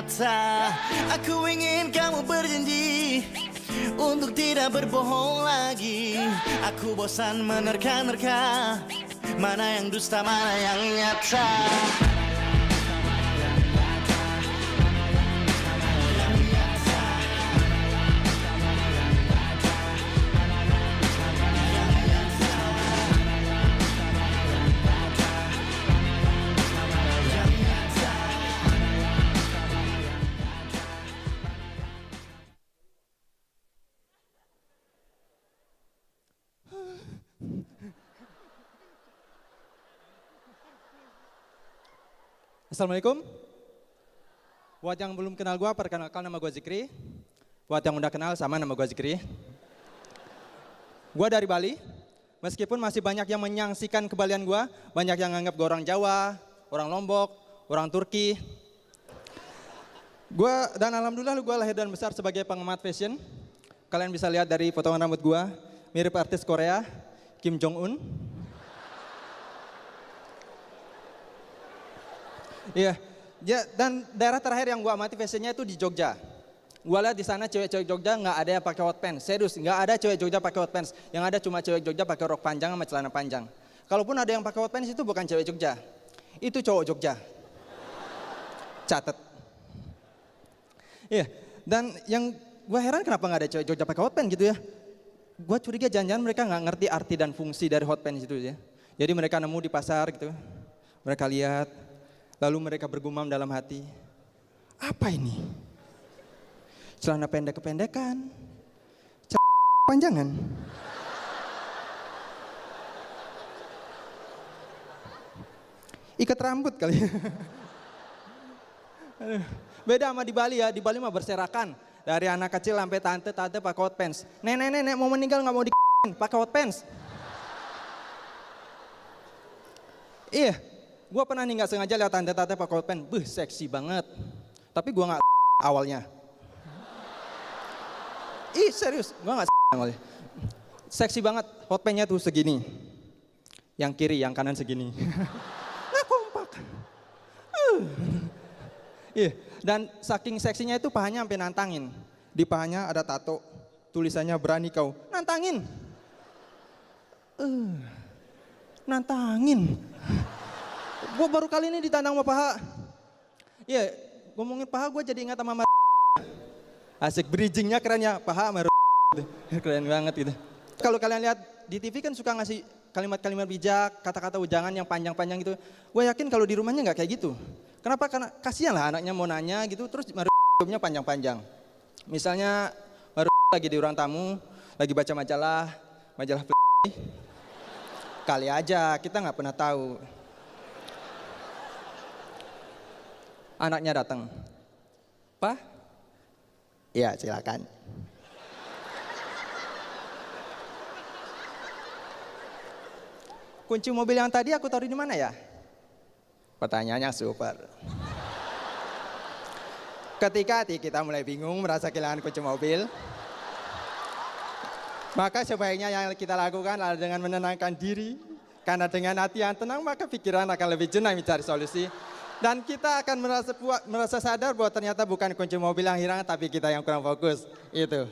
nyata. Aku ingin kamu berjanji untuk tidak berbohong lagi. Aku bosan menerka-nerka, mana yang dusta, mana yang nyata. Assalamualaikum. Buat yang belum kenal gue, perkenalkan nama gue Zikri. Buat yang udah kenal, sama nama gue Zikri. Gue dari Bali. Meskipun masih banyak yang menyangsikan kebalian gue, banyak yang nganggap gue orang Jawa, orang Lombok, orang Turki. Dan alhamdulillah gue lahir dan besar sebagai penggemar fashion. Kalian bisa lihat dari potongan rambut gue, mirip artis Korea, Kim Jong Un. Iya, dan daerah terakhir yang gue amati fashionnya itu di Jogja. Gue lihat di sana cewek-cewek Jogja nggak ada yang pakai hot pants, serius nggak ada cewek Jogja pakai hot pants. Yang ada cuma cewek Jogja pakai rok panjang sama celana panjang. Kalaupun ada yang pakai hot pants itu bukan cewek Jogja, itu cowok Jogja. Catet. Iya, dan yang gue heran kenapa nggak ada cewek Jogja pakai hot pants gitu ya. Gue curiga jangan-jangan mereka nggak ngerti arti dan fungsi dari hot pants itu ya. Jadi mereka nemu di pasar gitu, mereka lihat. Lalu mereka bergumam dalam hati, apa ini? Celana pendek kependekan, panjangan. Ikat rambut kali. Beda sama di Bali ya, di Bali mah berserakan. Dari anak kecil sampai tante pakai hot pants. Nenek mau meninggal nggak mau pakai hot pants. Iya. Gue pernah nih gak sengaja lihat tante-tante pakai hot pants, seksi banget. Tapi gue gak awalnya. Serius, gue gak awalnya. Seksi banget, hot pants-nya tuh segini. Yang kiri, yang kanan segini. Nah kompak. Dan saking seksinya itu pahanya sampai nantangin. Di pahanya ada tato, tulisannya berani kau. Nantangin. Nantangin. Gue baru kali ini ditantang sama paha. Iya, ngomongin paha gue jadi ingat sama asik bridgingnya keren ya, paha sama keren banget gitu. Kalau kalian lihat di TV kan suka ngasih kalimat-kalimat bijak, kata-kata ujangan yang panjang-panjang gitu. Gue yakin kalau di rumahnya nggak kayak gitu. Kenapa? Karena kasihan lah anaknya mau nanya gitu, terus jawabnya panjang-panjang. Misalnya lagi di ruang tamu, lagi baca majalah kali aja, kita nggak pernah tahu. Anaknya datang, Pak? Iya silakan. Kunci mobil yang tadi aku taruh di mana ya? Pertanyaannya super. Ketika hati kita mulai bingung merasa kehilangan kunci mobil, maka sebaiknya yang kita lakukan adalah dengan menenangkan diri. Karena dengan hati yang tenang maka pikiran akan lebih jernih mencari solusi. Dan kita akan merasa sadar bahwa ternyata bukan kunci mobil yang hilang, tapi kita yang kurang fokus. Itu.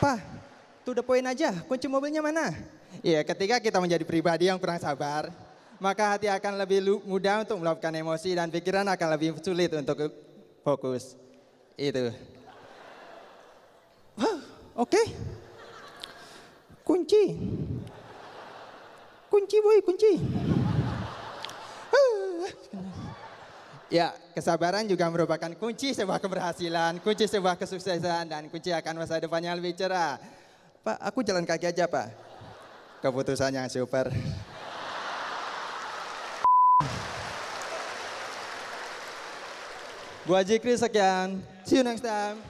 Pak, to the point aja, kunci mobilnya mana? Iya, ketika kita menjadi pribadi yang kurang sabar, maka hati akan lebih mudah untuk melakukan emosi dan pikiran akan lebih sulit untuk fokus. Itu. Oke. Kunci boy, kunci. Ya, kesabaran juga merupakan kunci sebuah keberhasilan, kunci sebuah kesuksesan, dan kunci akan masa depan yang lebih cerah. Pak, aku jalan kaki aja, Pak. Keputusan yang super. Gua Zikri sekian. See you next time.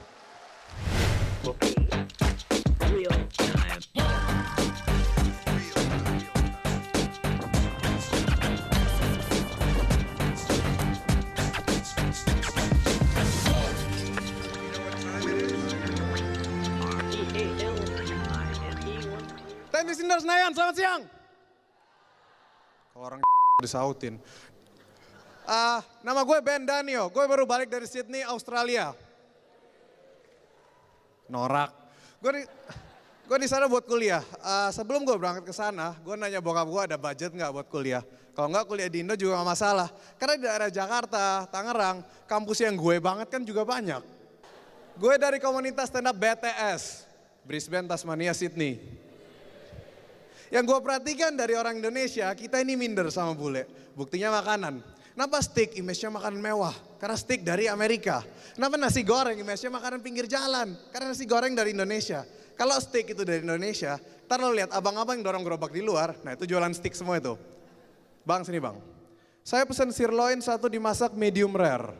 Teknik Sindar Senayan, selamat siang. Orang disautin. Nama gue Ben Danio, gue baru balik dari Sydney, Australia. Norak. Gue di sana buat kuliah. Sebelum gue berangkat ke sana, gue nanya bokap gue ada budget nggak buat kuliah. Kalau nggak kuliah di Indo juga nggak masalah. Karena di daerah Jakarta, Tangerang, kampus yang gue banget kan juga banyak. Gue dari komunitas stand up BTS, Brisbane, Tasmania, Sydney. Yang gue perhatikan dari orang Indonesia, kita ini minder sama bule. Buktinya makanan. Kenapa steak image-nya makanan mewah? Karena steak dari Amerika. Kenapa nasi goreng image-nya makanan pinggir jalan? Karena nasi goreng dari Indonesia. Kalau steak itu dari Indonesia, ntar lo lihat abang-abang yang dorong gerobak di luar, nah itu jualan steak semua itu. Bang, sini bang. Saya pesan sirloin satu dimasak medium rare.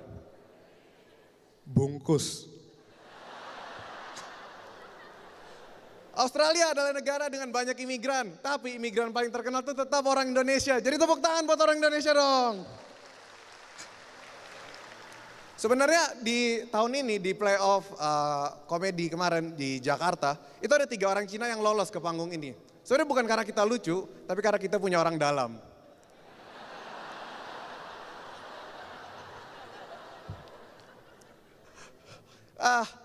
Bungkus. Australia adalah negara dengan banyak imigran, tapi imigran paling terkenal itu tetap orang Indonesia. Jadi tepuk tangan buat orang Indonesia dong. Sebenarnya di tahun ini di playoff komedi kemarin di Jakarta, itu ada 3 orang Cina yang lolos ke panggung ini. Sebenarnya bukan karena kita lucu, tapi karena kita punya orang dalam.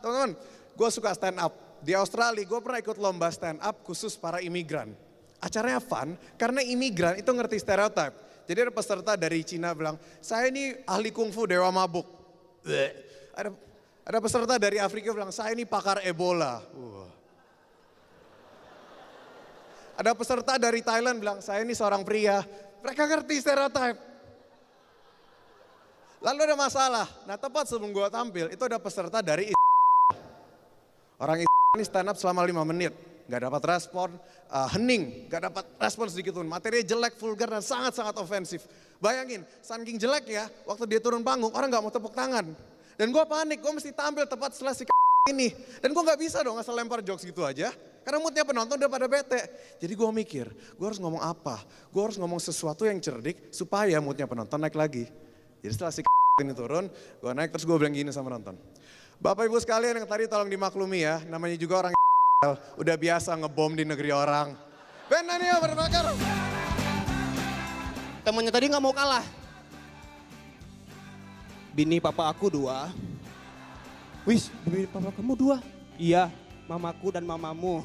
Teman-teman, gue suka stand up. Di Australia gue pernah ikut lomba stand up khusus para imigran. Acaranya fun karena imigran itu ngerti stereotip. Jadi ada peserta dari Cina bilang, saya ini ahli kungfu dewa mabuk. Ada peserta dari Afrika bilang, saya ini pakar Ebola. Ada peserta dari Thailand bilang, saya ini seorang pria. Mereka ngerti stereotip. Lalu ada masalah. Nah tepat sebelum gue tampil, itu ada peserta dari orang ini stand up selama 5 menit. Gak dapat respon, hening, gak dapat respon sedikit pun. Materinya jelek, vulgar, dan sangat-sangat ofensif. Bayangin, saking jelek ya, waktu dia turun panggung, orang gak mau tepuk tangan. Dan gue panik, gue mesti tampil tepat setelah si ini. Dan gue gak bisa dong asal lempar jokes gitu aja. Karena moodnya penonton udah pada bete. Jadi gue mikir, gue harus ngomong apa? Gue harus ngomong sesuatu yang cerdik supaya moodnya penonton naik lagi. Jadi setelah si ini turun, gue naik terus gue bilang gini sama penonton. Bapak ibu sekalian yang tadi tolong dimaklumi ya, namanya juga orang udah biasa ngebom di negeri orang. Ben Danio berbakar. Temennya tadi nggak mau kalah. Bini papa aku 2. Wis, bini papa kamu 2? Iya, mamaku dan mamamu.